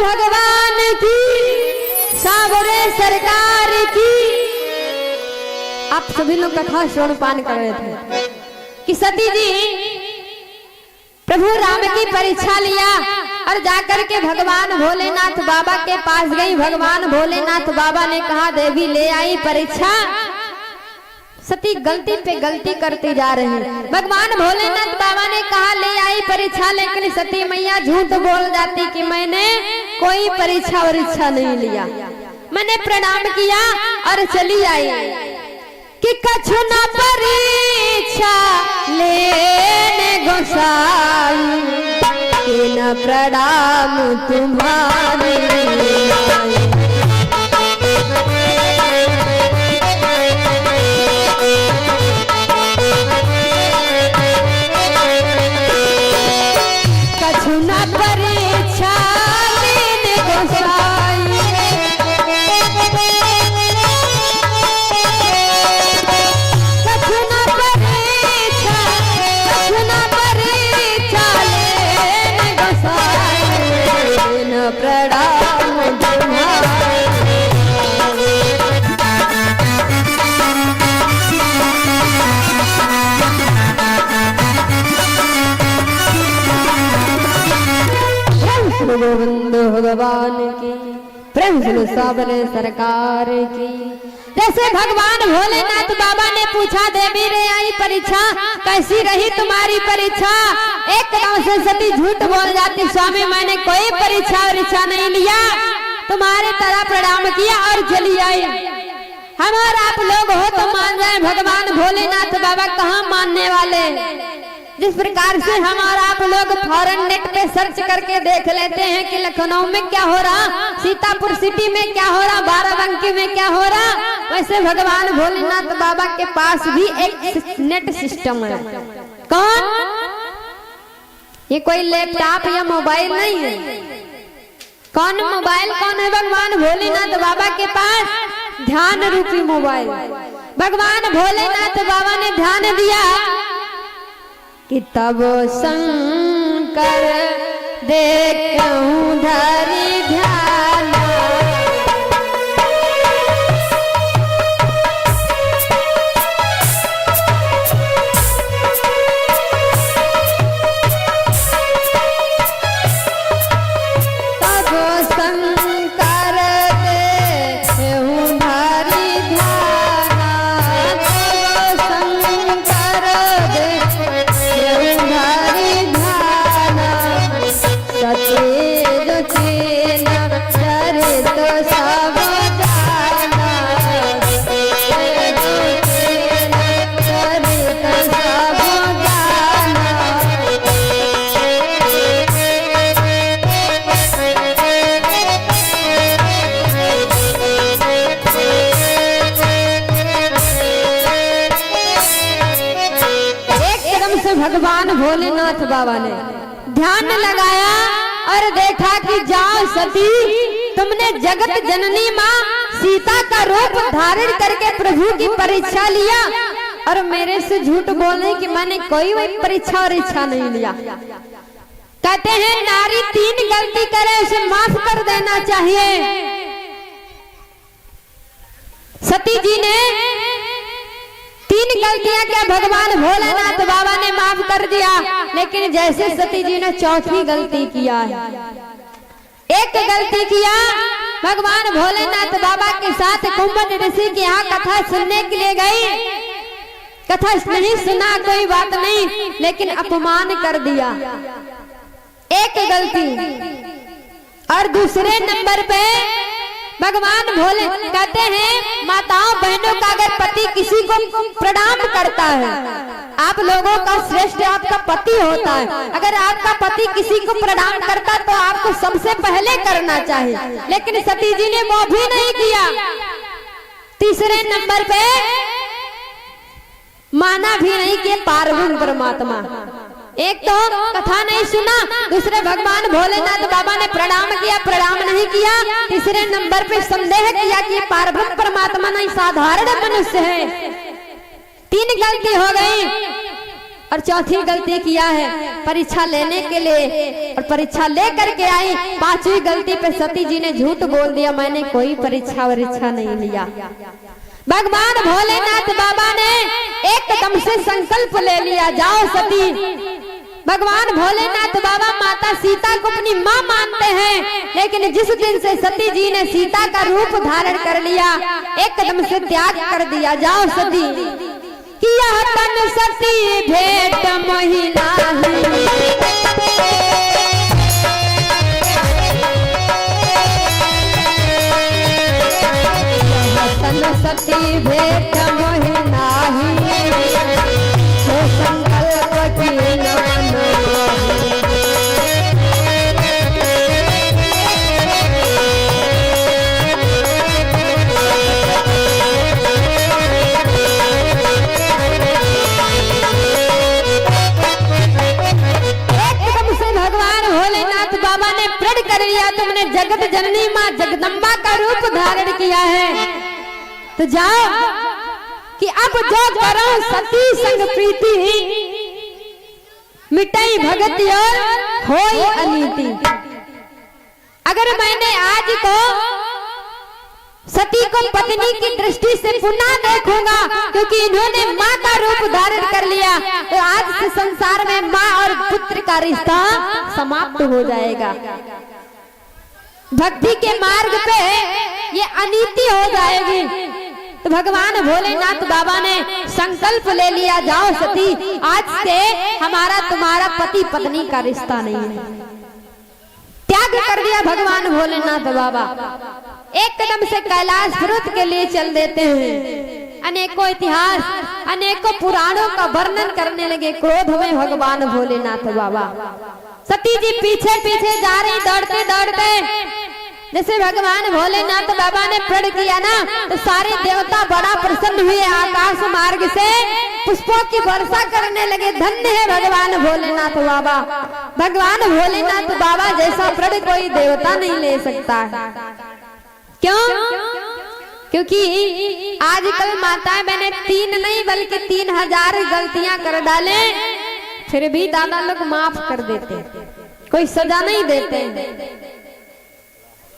भगवान की, सावरे सरकार की। आप सभी लोग कथा श्रवण पान कर रहे थे कि सती जी प्रभु राम की परीक्षा लिया और जाकर के भगवान भोलेनाथ बाबा के पास गई। भगवान भोलेनाथ बाबा ने कहा देवी ले आई परीक्षा। सती गलती पे गलती करती जा रही है। भगवान भोलेनाथ बाबा ने कहा ले आई परीक्षा, लेकिन सती मैया झूठ बोल जाती कि मैंने कोई परीक्षा वरीक्षा नहीं लिया, मैंने प्रणाम किया और चली आई। कि कछु न परीक्षा लेने गोसाई, कि न प्रणाम तुम्हारे गोविंद भगवान की, प्रेम सुनो सावरे सरकार की। जैसे भगवान भोलेनाथ बाबा ने पूछा देवी रे आई परीक्षा, कैसी रही तुम्हारी परीक्षा? एकदम से सती झूठ बोल जाती, स्वामी मैंने कोई परीक्षा वरीक्षा नहीं लिया, तुम्हारे तरह प्रणाम किया और चली आई। हम और आप लोग हो तो मान जाए, भगवान भोलेनाथ बाबा कहाँ मानने वाले। जिस प्रकार से हम और आप लोग फॉरेन नेट पे सर्च करके देख लेते हैं कि लखनऊ में क्या हो रहा, सीतापुर सिटी में क्या हो रहा, बाराबंकी में क्या हो रहा, वैसे भगवान भोलेनाथ बाबा के पास भी एक नेट सिस्टम है। कौन? ये कोई लैपटॉप या मोबाइल नहीं है। कौन मोबाइल? कौन है? भगवान भोलेनाथ बाबा के पास ध्यान रूपी मोबाइल। भगवान भोलेनाथ बाबा ने ध्यान दिया कि तब शंकर देखूं धरि ध्यान, तब शंकर देखूं धरि ध्यान, तब शंकर भगवान भोलेनाथ बाबा ने ध्यान लगाया और देखा कि जाओ सती, तुमने जगत जननी माँ सीता का रूप धारण करके प्रभु की परीक्षा लिया और मेरे से झूठ बोले कि मैंने कोई परीक्षा और इच्छा नहीं लिया। कहते हैं नारी 3 गलती करे उसे माफ कर देना चाहिए। सती जी ने 3 गलतियां क्या भगवान भोलेनाथ बाबा ने माफ कर दिया, लेकिन जैसे सती जी ने 4थी गलती किया है। एक गलती किया, भगवान भोलेनाथ बाबा के साथ कुंभट ऋषि के यहाँ कथा सुनने के लिए गई। कथा नहीं सुना कोई बात नहीं, लेकिन अपमान कर दिया, एक गलती। और दूसरे नंबर पे भगवान भोले कहते हैं माताओं बहनों का अगर पति किसी को प्रणाम करता है, आप लोगों का श्रेष्ठ आपका पति होता है, अगर आपका पति किसी को प्रणाम करता तो आपको सबसे पहले करना चाहिए, लेकिन सती जी ने वो भी नहीं किया। तीसरे नंबर पे माना भी नहीं कि पार्वती परमात्मा, एक तो कथा नहीं सुना, दूसरे भगवान भोलेनाथ बाबा ने प्रणाम किया, प्रणाम नहीं किया, तीसरे नंबर पे संदेह किया कि पार्वती परमात्मा नहीं साधारण मनुष्य है। 3 गलती हो गई। और चौथी गलती किया है परीक्षा लेने के लिए, और परीक्षा लेकर के आई। पांचवी गलती पे सती जी ने झूठ बोल दिया, मैंने कोई परीक्षा नहीं लिया। भगवान भोलेनाथ बाबा ने एकदम से संकल्प ले लिया, जाओ सती। भगवान भोलेनाथ बाबा माता सीता को अपनी माँ मानते हैं, लेकिन जिस दिन से सती जी ने सीता का रूप धारण कर लिया, एकदम से त्याग कर दिया, जाओ सती। किया तन सती भेंट महिला सती भेंट महिला संकल्प की तुमने जगत जननी माँ जगदम्बा का रूप धारण किया है, तो जाओ कि अब जो करो सती संग प्रीति मिटाई भगति और होई अनीति। अगर मैंने आज को सती को पत्नी की दृष्टि से पुनः देखूंगा, क्योंकि इन्होंने माँ का रूप धारण कर लिया, तो आज से संसार में माँ और पुत्र का रिश्ता समाप्त हो जाएगा। भक्ति के मार्ग पे ये अनीति हो जाएगी। तो भगवान भोलेनाथ बाबा ने संकल्प ले लिया, जाओ सती, आज से हमारा तुम्हारा पति पत्नी का रिश्ता नहीं है। त्याग कर दिया भगवान भोलेनाथ बाबा। एकदम से कैलाश पर्वत के लिए चल देते हैं। अनेकों इतिहास, अनेकों पुराणों का वर्णन करने लगे क्रोध में भगवान भोलेनाथ बाबा। सती जी पीछे पीछे जा रही, दौड़ते दौड़ते। जैसे भगवान भोलेनाथ बाबा ने प्रण किया ना, तो सारे देवता बड़ा प्रसन्न हुए, आकाश मार्ग से पुष्पों की वर्षा करने लगे। धन्य है भगवान भोलेनाथ बाबा। भगवान भोलेनाथ बाबा जैसा प्रण कोई देवता नहीं ले सकता है। क्यों? क्योंकि आजकल माताएं बहनें 3 नहीं बल्कि 3000 गलतियां कर डाले, फिर भी दादा लोग माफ कर देते, कोई सजा नहीं देते।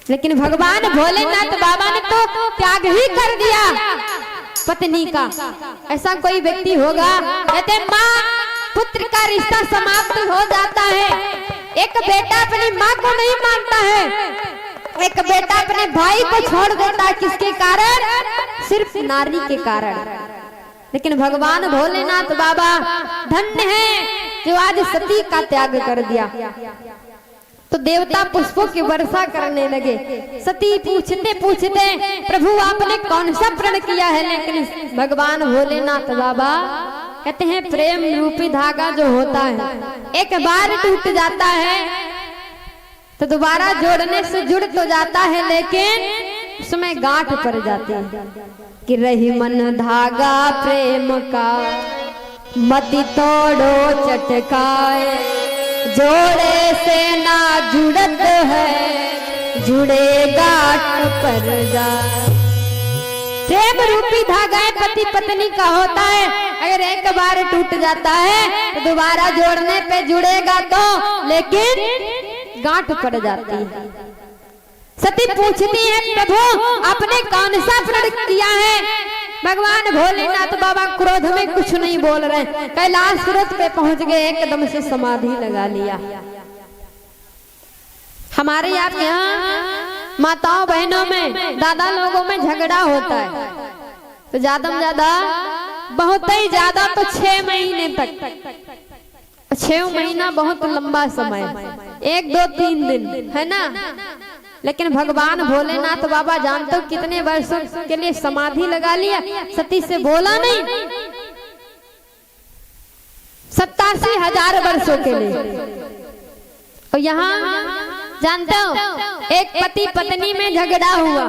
लेकिन भगवान भोलेनाथ बाबा ने तो त्याग ही कर दिया पत्नी का। ऐसा कोई व्यक्ति होगा, कहते माँ पुत्र का रिश्ता समाप्त हो जाता है। एक बेटा अपनी माँ को नहीं मानता है, एक बेटा अपने भाई को छोड़ देता है, किसके कारण? सिर्फ नारी के कारण। लेकिन भगवान भोलेनाथ बाबा धन्य है जो आज सती का त्याग कर दिया। तो देवता पुष्पों की वर्षा करने लगे। सती पूछते पूछते प्रभु आपने कौन सा प्रण किया है? लेकिन भगवान भोलेनाथ बाबा कहते हैं प्रेम रूपी धागा जो होता है एक बार टूट जाता है तो दोबारा जोड़ने से जुड़ तो जाता है, लेकिन उसमें गांठ पड़ जाती है कि रही मन धागा प्रेम का मति तोड़ो चटकाए, जोड़े से ना जुड़त है जुड़े गांठ पर जा। प्रेम रूपी धागा पति पत्नी का होता है, अगर एक बार टूट जाता है तो दोबारा जोड़ने पे जुड़ेगा तो, लेकिन गांठ पड़ जाती है। सती पूछती है प्रभु आपने कौन सा प्रण किया है? भगवान भोलेनाथ बाबा क्रोध में कुछ नहीं बोल रहे, कैलाश पर्वत पे पहुंच गए, एकदम से समाधि लगा लिया। हमारे यहाँ माताओं बहनों में दादा लोगों में झगड़ा होता है, तो ज्यादा में ज्यादा बहुत ही ज्यादा तो 6 महीने तक। 6 महीना बहुत लंबा समय, 1 2 3 दिन है ना। लेकिन भगवान भोलेनाथ बाबा जानते हो कितने वर्षों के लिए समाधि लगा लिया। सती से बोला नहीं, 87,000 वर्षों के लिए। और यहाँ जानते हो एक पति पत्नी में झगड़ा हुआ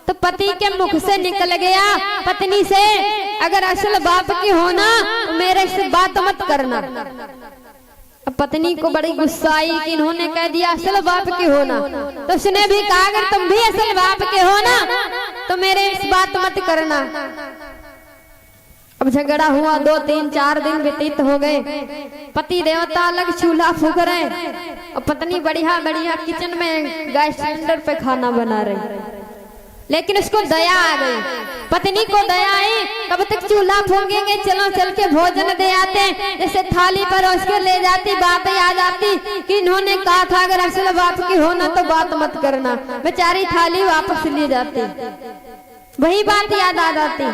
तो पति के मुख से निकल गया पत्नी से, अगर असल बाप की होना तो मेरे से बात मत करना। अब पत्नी को बड़ी गुस्सा आई कि इन्होंने कह दिया असल बाप के होना, तो उसने भी कहा अगर तुम भी असल बाप के हो ना तो मेरे इस बात मत करना। अब झगड़ा हुआ, 2 3 4 दिन व्यतीत हो गए। पति देवता अलग चूल्हा फूक रहे और पत्नी बढ़िया बढ़िया किचन में गैस सिलेंडर पे खाना बना रही। लेकिन उसको दया आ गई, पत्नी को दया आई, कब तक चूल्हा फूकेंगे, चलो चल के भोजन दे आते। जैसे थाली पर उसके ले जाती, बात याद आती कि इन्होंने कहा था अगर असल बाप की हो ना तो बात मत करना। बेचारी थाली वापस ले जाती, वही बात याद आ जाती।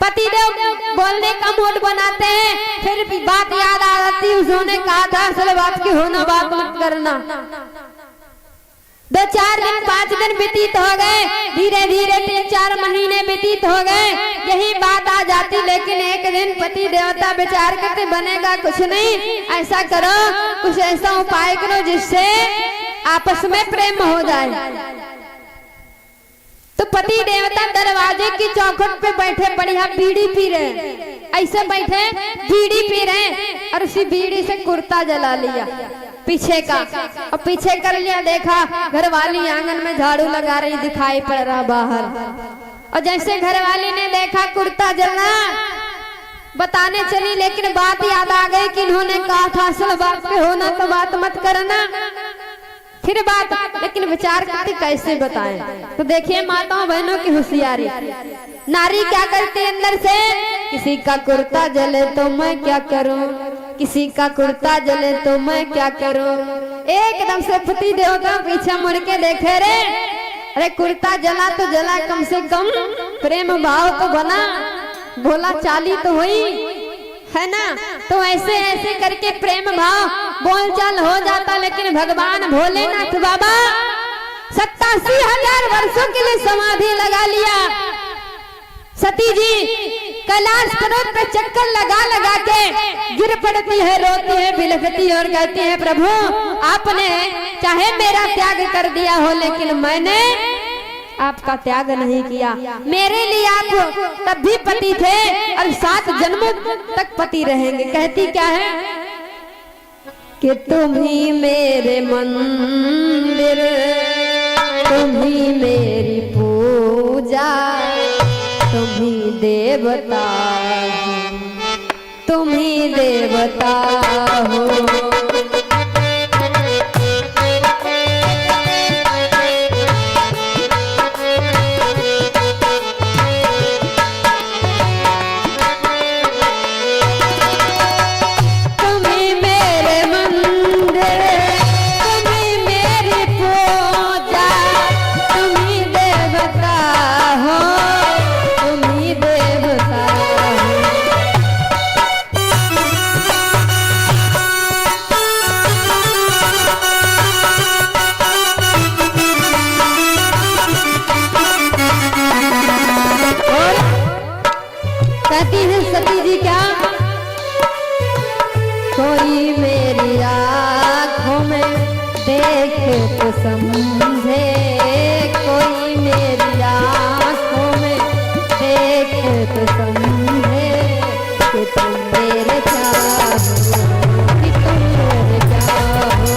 पतिदेव बोलने का मूड बनाते हैं, फिर भी बात याद आ जाती, उन्होंने कहा था असल बाप की हो ना बात मत करना। 2 4 दिन 5 दिन व्यतीत हो गए, धीरे धीरे 3 4 महीने व्यतीत हो गए, यही बात आ जाती। लेकिन एक दिन पति देवता विचार करते बनेगा कुछ नहीं, ऐसा करो कुछ ऐसा उपाय करो जिससे आपस में प्रेम हो जाए। तो पति देवता दरवाजे की चौखट पे बैठे बढ़िया बीड़ी पी रहे, ऐसे बैठे बीड़ी पी रहे और उसी बीड़ी से कुर्ता जला लिया पीछे का, और पीछे कर लिया। देखा घरवाली आंगन में झाड़ू लगा रही, दिखाई पड़ रहा बाहर। और जैसे घरवाली ने देखा कुर्ता जलना, बताने चली, लेकिन बात याद आ गई कि इन्होंने कहा था असल बात पे होना तो बात मत करना। फिर बात, लेकिन विचार करती कैसे बताएं। तो देखिए माताओं बहनों की होशियारी, नारी क्या करती अंदर से, किसी का कुर्ता जले तो मैं क्या करूं, किसी का कुर्ता जले तो मैं क्या करूं। एकदम से पति देवता पीछे मुड़ के देखे रे, अरे कुर्ता जला तो जला, कम से कम प्रेम भाव तो बना, बोला चाली तो हुई है ना। तो ऐसे ऐसे करके प्रेम भाव बोलचाल हो जाता। लेकिन भगवान भोलेनाथ बाबा 87,000 वर्षों के लिए समाधि लगा लिया। सती जी कैलाश पर्वत पे चक्कर लगा लगा के गिर पड़ती है, रोती है, बिलखती और कहती है प्रभु आपने चाहे मेरा त्याग कर दिया हो, लेकिन मैंने आपका त्याग नहीं किया। मेरे लिए आप तब भी पति थे और 7 जन्मों तक पति रहेंगे। कहती क्या है कि तुम ही मेरे मंदिर, तुम ही मेरी पूजा, तुम ही देवता हो, तुम ही देवता हो। कहती है सती जी क्या, कोई मेरी आँखों में देखे तो समझे, कोई मेरी आँखों में देखे तो समझे कि तुम मेरे चाहो, कि तुम मेरे चाहो।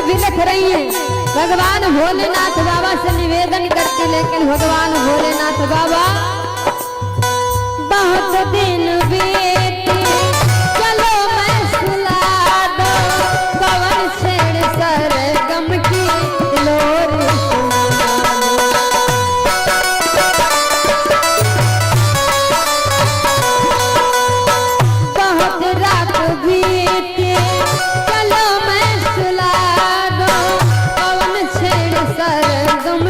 बिलख रही हैं। भगवान भोलेनाथ बाबा से निवेदन करती, लेकिन भगवान भोलेनाथ बाबा बहुत दिन बीते चलो मैं सुला दो, पवन छेड़ सरगम की लोरी सुना दो। बहुत रात बीते चलो मैं सुला दो, पवन छेड़ सरगम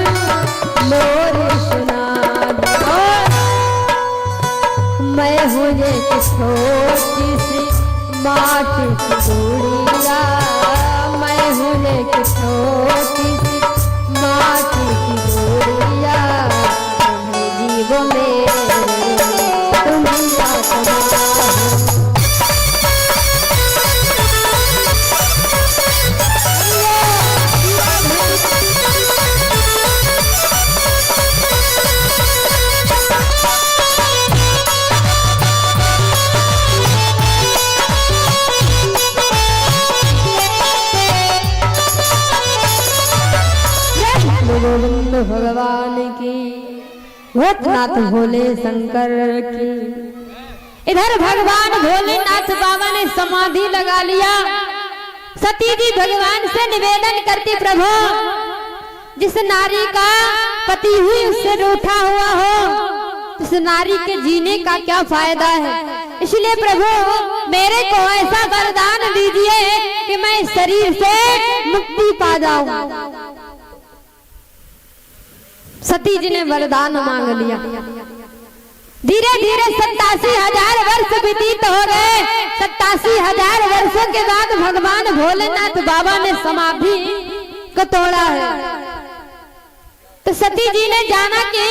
लोरी सुना दो। मैं हूँ एक छोटी सी माटी की गुड़िया, मैं हूँ एक छोटी सी माटी की गुड़िया, तुम्हें जीवो मेरे तुम्हें यातना हो। गोविंद भगवान की, भूतनाथ भोले शंकर की। इधर भगवान भोलेनाथ बाबा ने समाधि लगा लिया। सती जी भगवान से निवेदन करती, प्रभु जिस नारी का पति हुई उससे रूठा हुआ हो, उस नारी के जीने का क्या फायदा है। इसलिए प्रभु मेरे को ऐसा वरदान दीजिए कि मैं इस शरीर से मुक्ति पा जाऊं। सती जी ने वरदान मांग लिया। धीरे धीरे 87,000 वर्ष व्यतीत हो गए। 87,000 वर्षों के बाद भगवान भोलेनाथ बाबा ने समाधि को तोड़ा है। तो सती जी ने जाना कि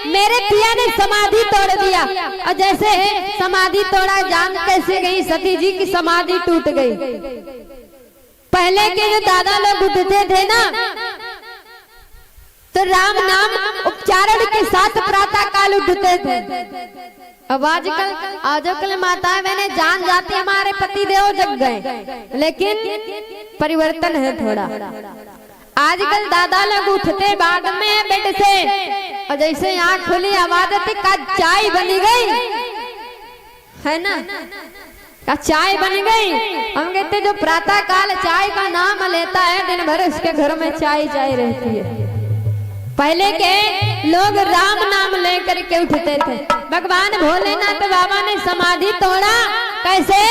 मेरे पिया ने समाधि तोड़ दिया, और जैसे समाधि तोड़ा जान कैसे गई, सती जी की समाधि टूट गई। पहले के जो दादा लोग उठते थे ना, तो राम नाम उच्चारण के साथ प्रातः काल उठते थे। अब आजकल माताएं बहने जान जाती हमारे पति देव जग गए, लेकिन परिवर्तन है थोड़ा। आजकल दादा लोग उठते बाद में बेड से, और जैसे आँख खुली आवाज आती का चाय बनी गई है ना, का चाय बन गई। हम कहते जो प्रातः काल चाय का नाम लेता है, दिन भर उसके घर में चाय चाय रहती है। पहले के लोग राम नाम लेकर के उठते थे। भगवान भोलेनाथ बाबा ने समाधि तोड़ा। कैसे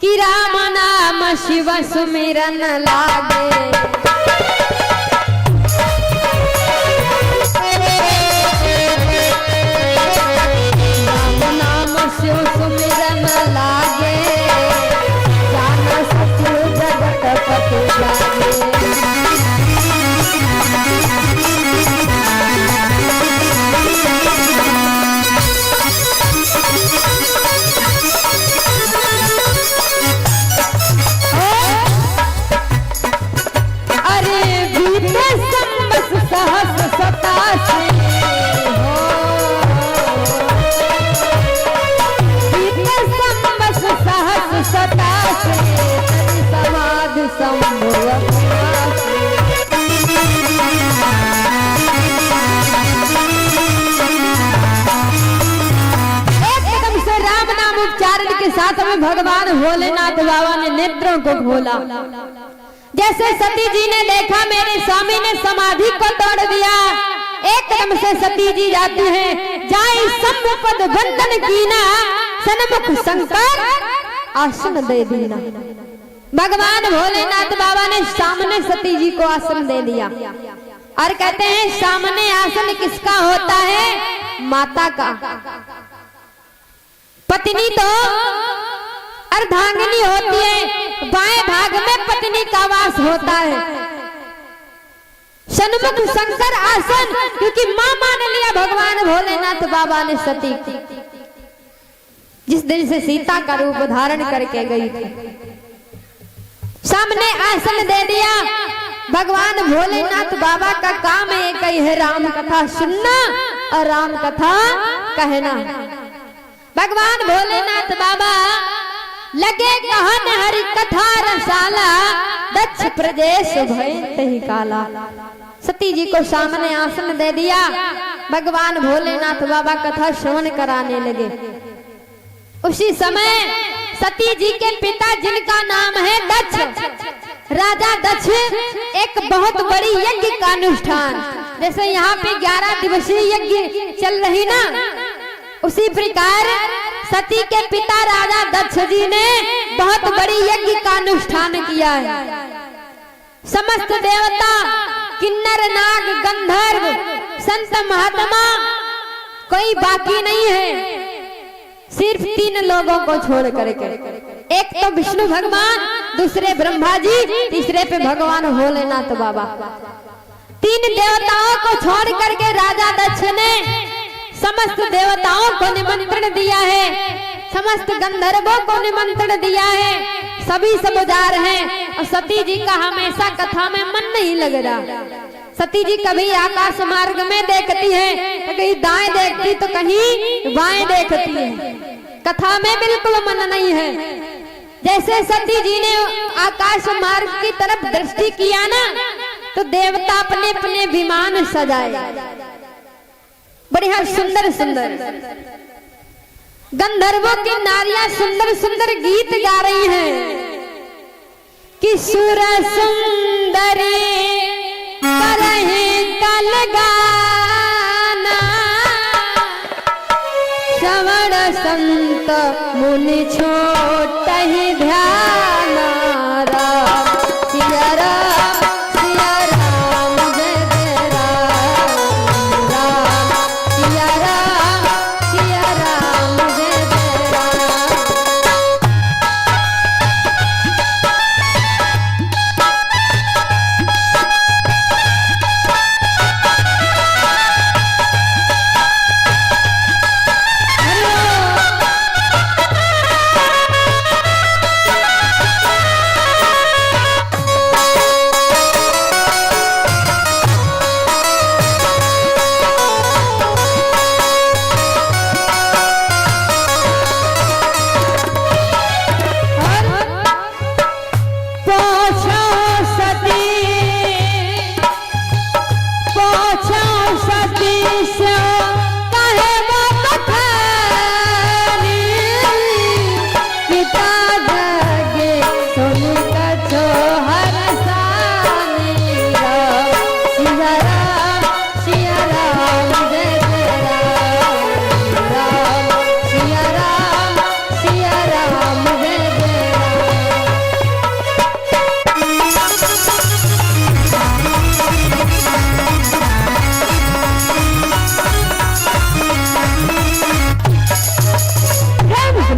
कि राम नाम शिव सुमिरन लागे, राम नाम शिव सुमिरन लागे, जाना सत्य जगत पति जागे। भगवान भोलेनाथ बाबा ने नेत्रों को खोला। जैसे सती जी ने देखा मेरे स्वामी ने समाधि को तोड़ दिया, एकदम से सती जी जाती हैं, जाई सम्मुपद बंधन कीना, सन्मुख शंकर आसन दे दीना। भगवान भोलेनाथ बाबा ने सामने सती जी को आसन दे दिया, और कहते हैं सामने आसन किसका होता है? माता का। पत्नी तो अर्धांगिनी होती है, बाएं भाग में पत्नी का वास होता है। सन्मुख शंकर आसन, क्योंकि मां मान लिया भगवान भोलेनाथ बाबा ने सती को, जिस दिन से सीता का रूप धारण करके गई थी। सामने आसन दे दिया। भगवान भोलेनाथ बाबा का काम एक ही है, राम कथा सुनना और राम कथा कहना। भगवान भोलेनाथ बाबा लगे कहन हरि कथा रसाला, दक्ष प्रदेश भय तही काला। सती जी को सामने आसन दे दिया, भगवान भोलेनाथ बाबा कथा श्रवण कराने लगे। उसी समय सती जी के पिता जिनका नाम है दक्ष, राजा दक्ष, एक बहुत बड़ी यज्ञ का अनुष्ठान, जैसे यहाँ पे 11 दिवसीय यज्ञ चल रही ना, उसी प्रकार सती के पिता राजा दक्ष जी ने बहुत बड़ी यज्ञ का अनुष्ठान किया है। समस्त देवता, किन्नर, नाग, गंधर्व, संत महात्मा कोई बाकी नहीं है, सिर्फ 3 लोगों को छोड़ करके। एक तो विष्णु भगवान, दूसरे ब्रह्मा जी, तीसरे पे भगवान भोलेनाथ बाबा। 3 देवताओं को छोड़ करके राजा दक्ष ने समस्त देवताओं को निमंत्रण दिया है, समस्त गंधर्वों को निमंत्रण दिया है, सभी सब जा रहे हैं। और सती जी का हमेशा कथा में मन नहीं लग रहा। सती जी कभी आकाश मार्ग में देखती है, तो कहीं दाएं देखती तो कहीं बाएं देखती है, कथा में बिल्कुल मन नहीं है। जैसे सती जी ने आकाश मार्ग की तरफ दृष्टि किया ना, तो देवता अपने अपने विमान सजाए, बढ़िया सुंदर सुंदर। गंधर्वों की नारियां सुंदर सुंदर गीत गा रही हैं कि सुर सुंदरी करहि कल गाना, श्रवण संत मुनि छोट ही ध्यान। राम सिया राम, सिया राम, जय जय राम, राम सिया राम, सिया राम, जय जय राम।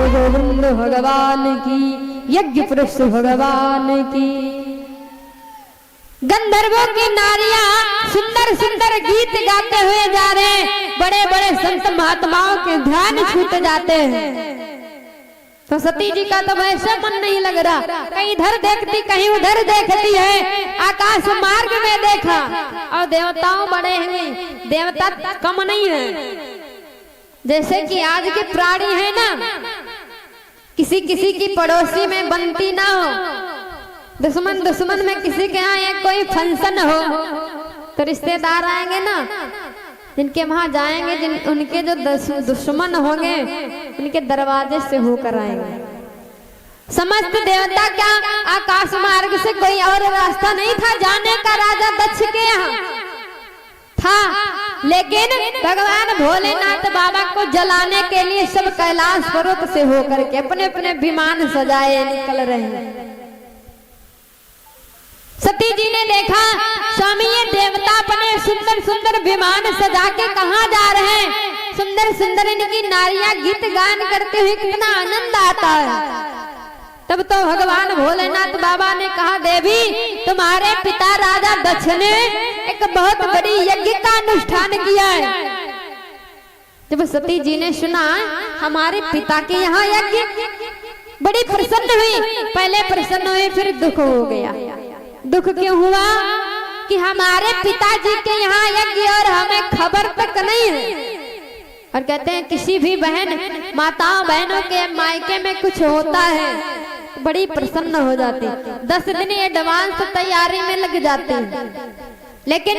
गोविंद भगवान की, यज्ञ पुरुष भगवान की। गंधर्वों की नारियां सुंदर सुंदर गीत गाते हुए जा रहे हैं, बड़े बड़े संत महात्माओं के ध्यान छूट जाते हैं। तो सती जी का तो वैसे मन नहीं लग रहा, कहीं इधर देखती कहीं उधर देखती है, आकाश मार्ग में देखा। और देवताओं बड़े हुए, देवता कम नहीं है। जैसे कि आज के प्राणी है ना, किसी किसी की पड़ोसी में बनती ना हो, दुश्मन दुश्मन में किसी के यहाँ एक कोई फंक्शन हो तो रिश्तेदार आएंगे ना, जिनके वहां जाएंगे, जिन उनके जो दुश्मन होंगे उनके दरवाजे से होकर आएंगे। समस्त देवता क्या आकाश मार्ग से कोई और रास्ता नहीं था जाने का राजा दक्ष के यहाँ था, लेकिन भगवान भोलेनाथ बाबा को जलाने के लिए सब कैलाश पर्वत से होकर के अपने अपने विमान सजाए निकल रहे हैं। सती जी ने देखा स्वामी ये देवता अपने सुंदर सुंदर विमान सजा के कहाँ जा रहे हैं, सुंदर सुंदर इनकी नारियां गीत गान करते हुए कितना आनंद आता है। तब तो भगवान भोलेनाथ बाबा ने कहा, देवी तुम्हारे पिता राजा दक्ष ने एक बहुत बड़ी यज्ञ का अनुष्ठान किया है। जब सती जी ने सुना हमारे पिता के यहाँ यज्ञ, बड़ी प्रसन्न हुई। पहले प्रसन्न हुई, फिर दुख हो गया। दुख क्यों हुआ कि हमारे पिताजी के यहाँ यज्ञ और हमें खबर तक नहीं है। और कहते हैं किसी भी बहन माताओं बहनों के मायके में कुछ होता है बड़ी प्रसन्न हो जाती, 10 दिन एडवांस तैयारी में लग जाती। लेकिन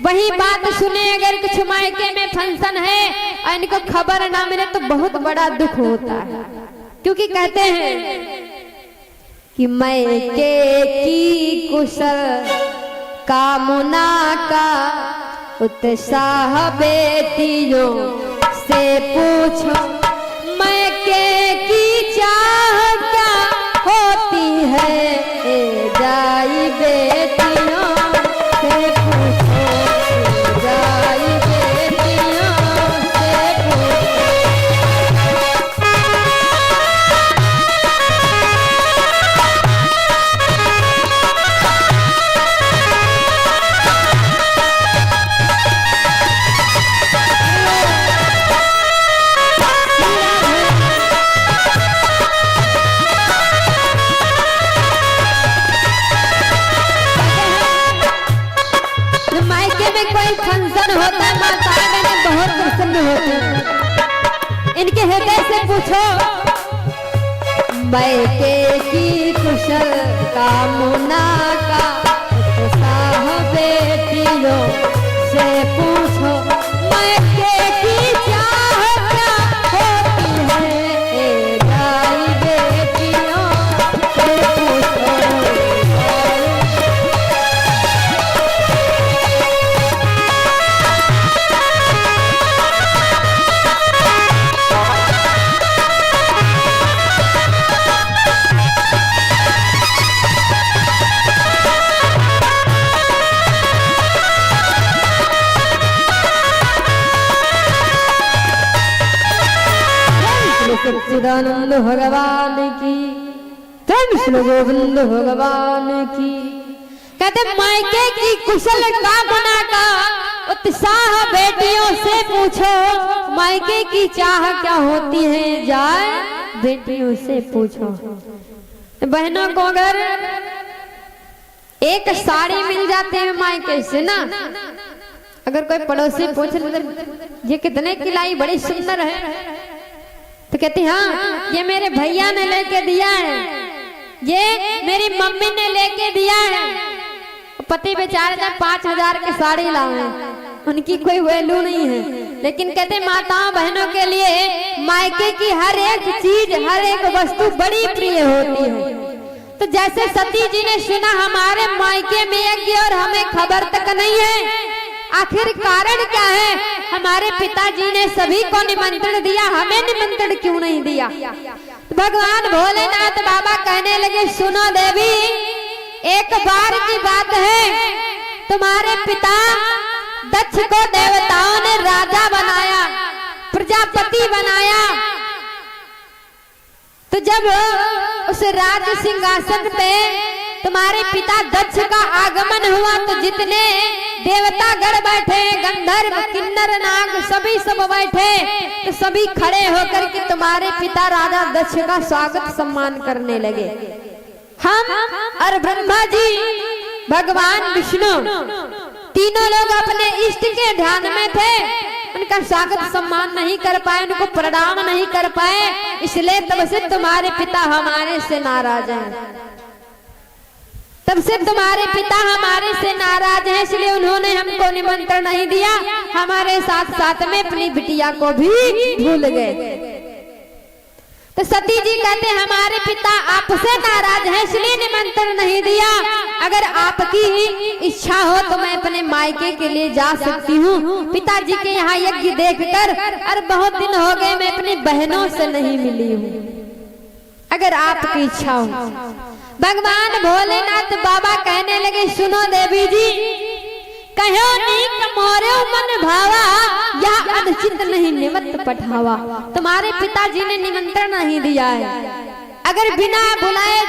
वही बात सुने अगर कुछ मायके में फंक्शन है और इनको खबर ना मिले तो बहुत बड़ा दुख होता है। क्योंकि कहते हैं कि मायके की कुशल कामना का उत्साह बेटियों से पूछो, मायके की चाह क्या होती है ए जाई बेटियों से पूछो, जाई बेटियों से पूछो। कोई फंक्शन होता है माताएं बहनें बहुत प्रसन्न होती हैं। इनके हृदय से पूछो, मायके की कुशल कामना का उत्साह बेटियों से पूछो, मायके की चाह क्या होती है ए जाई बेटियों से पूछो। सच्चिदानंद भगवान की, कृष्ण गोविंद भगवान की। कहते मायके की कुशल कामना का उत्साह बेटियों से पूछो, मायके की चाह क्या होती है जाए बेटियों से पूछो। बहनों को अगर एक साड़ी मिल जाती है मायके से ना, अगर कोई पड़ोसी पूछ ये कितने की लाई, बड़ी सुंदर है, तो कहती हाँ ये मेरे भैया ने लेके दिया है, ये मेरी मम्मी ने लेके दिया है। पति बेचारे जब 5000 की साड़ी लाए, उनकी कोई वैल्यू नहीं है। लेकिन कहते माताओं बहनों के लिए मायके की हर एक चीज हर एक वस्तु बड़ी प्रिय होती है। तो जैसे सती जी ने सुना हमारे मायके में यज्ञ और हमें खबर तक नहीं है, आखिर कारण क्या है? हमारे पिताजी ने सभी को निमंत्रण दिया, हमें निमंत्रण क्यों नहीं दिया? भगवान भोलेनाथ बाबा कहने लगे, सुनो देवी, एक बार की बात है, तुम्हारे पिता दक्ष को देवताओं ने राजा बनाया, प्रजापति बनाया। तो जब उस राज सिंहासन पे तुम्हारे पिता दक्ष का आगमन हुआ तो जितने देवता गण बैठे, गंधर्व किन्नर नाग सभी सब बैठे, तो सभी खड़े होकर के तुम्हारे पिता राजा दक्ष का स्वागत सम्मान करने लगे। हम और ब्रह्मा जी, भगवान विष्णु, तीनों लोग अपने इष्ट के ध्यान में थे, उनका स्वागत सम्मान नहीं कर पाए, उनको प्रणाम नहीं कर पाए, इसलिए तब से तुम्हारे पिता हमारे से नाराज हैं। तब से तुम्हारे पिता हमारे से नाराज हैं, इसलिए उन्होंने हमको निमंत्रण नहीं दिया, हमारे साथ साथ में अपनी बिटिया को भी भूल गए। तो सती जी कहते हमारे पिता आपसे नाराज हैं, इसलिए निमंत्रण नहीं दिया। अगर आपकी इच्छा हो तो मैं अपने मायके के लिए जा सकती हूँ। पिताजी के यहाँ यज्ञ देखकर और बहुत दिन हो गए मैं अपनी बहनों से नहीं मिली हूँ, अगर आपकी इच्छा हो। भगवान भोलेनाथ बाबा कहने लगे, सुनो देवी जी, कहो नीक मोरे मन भावा, यह अदचित नहीं निमत पठावा। तुम्हारे पिताजी ने निमंत्रण नहीं दिया है, अगर बिना बुलाए